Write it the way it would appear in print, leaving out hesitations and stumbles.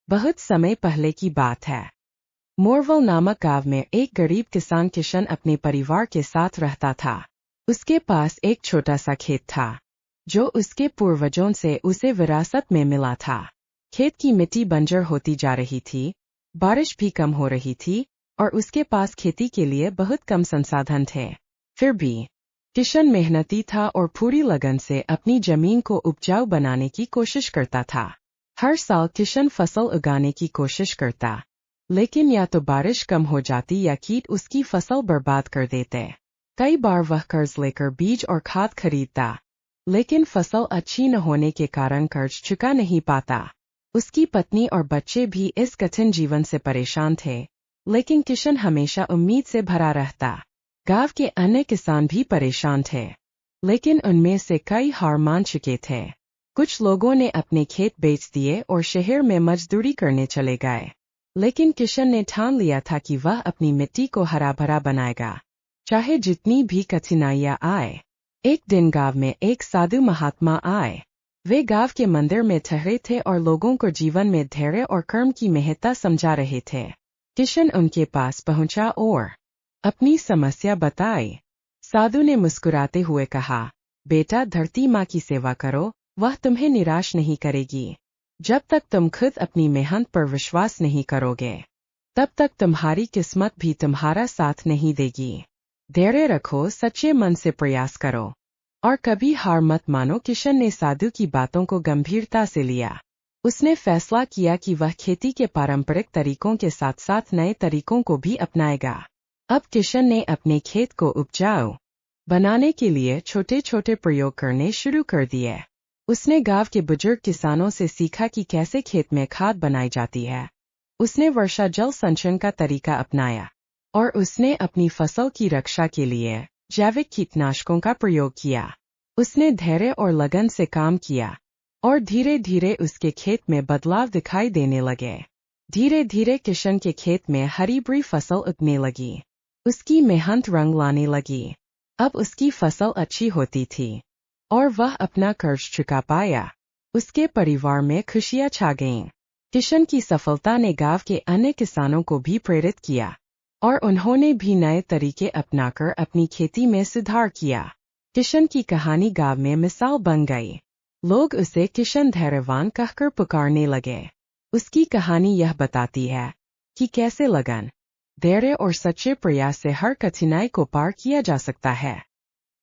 बहुत समय पहले की बात है। मोरवल नामक गांव में एक गरीब किसान किशन अपने परिवार के साथ रहता था। उसके पास एक छोटा सा खेत था, जो उसके पूर्वजों से उसे विरासत में मिला था। खेत की मिट्टी बंजर होती जा रही थी, बारिश भी कम हो रही थी और उसके पास खेती के लिए बहुत कम संसाधन थे। फिर भी किशन मेहनती था और पूरी लगन से अपनी जमीन को उपजाऊ बनाने की कोशिश करता था। हर साल किशन फसल उगाने की कोशिश करता, लेकिन या तो बारिश कम हो जाती या कीट उसकी फसल बर्बाद कर देते। कई बार वह कर्ज लेकर बीज और खाद खरीदता, लेकिन फसल अच्छी न होने के कारण कर्ज चुका नहीं पाता। उसकी पत्नी और बच्चे भी इस कठिन जीवन से परेशान थे, लेकिन किशन हमेशा उम्मीद से भरा रहता। गांव के अन्य किसान भी परेशान थे, लेकिन उनमें से कई हार मान चुके थे। कुछ लोगों ने अपने खेत बेच दिए और शहर में मजदूरी करने चले गए, लेकिन किशन ने ठान लिया था कि वह अपनी मिट्टी को हरा भरा बनाएगा, चाहे जितनी भी कठिनाइयां आए। एक दिन गांव में एक साधु महात्मा आए। वे गांव के मंदिर में ठहरे थे और लोगों को जीवन में धैर्य और कर्म की महत्ता समझा रहे थे। किशन उनके पास पहुंचा और अपनी समस्या बताई। साधु ने मुस्कुराते हुए कहा, बेटा, धरती माँ की सेवा करो, वह तुम्हें निराश नहीं करेगी। जब तक तुम खुद अपनी मेहनत पर विश्वास नहीं करोगे, तब तक तुम्हारी किस्मत भी तुम्हारा साथ नहीं देगी। धैर्य रखो, सच्चे मन से प्रयास करो और कभी हार मत मानो। किशन ने साधु की बातों को गंभीरता से लिया। उसने फैसला किया कि वह खेती के पारंपरिक तरीकों के साथ साथ नए तरीकों को भी अपनाएगा। अब किशन ने अपने खेत को उपजाऊ बनाने के लिए छोटे छोटे प्रयोग करने शुरू कर दिए। उसने गांव के बुजुर्ग किसानों से सीखा कि कैसे खेत में खाद बनाई जाती है। उसने वर्षा जल संचयन का तरीका अपनाया और उसने अपनी फसल की रक्षा के लिए जैविक कीटनाशकों का प्रयोग किया। उसने धैर्य और लगन से काम किया और धीरे धीरे उसके खेत में बदलाव दिखाई देने लगे। धीरे धीरे किशन के खेत में हरी भरी फसल उगने लगी। उसकी मेहनत रंग लाने लगी। अब उसकी फसल अच्छी होती थी और वह अपना कर्ज चुका पाया। उसके परिवार में खुशियां छा गईं। किशन की सफलता ने गांव के अन्य किसानों को भी प्रेरित किया और उन्होंने भी नए तरीके अपनाकर अपनी खेती में सुधार किया। किशन की कहानी गांव में मिसाल बन गई। लोग उसे किशन धैर्यवान कहकर पुकारने लगे। उसकी कहानी यह बताती है कि कैसे लगन, धैर्य और सच्चे प्रयास से हर कठिनाई को पार किया जा सकता है।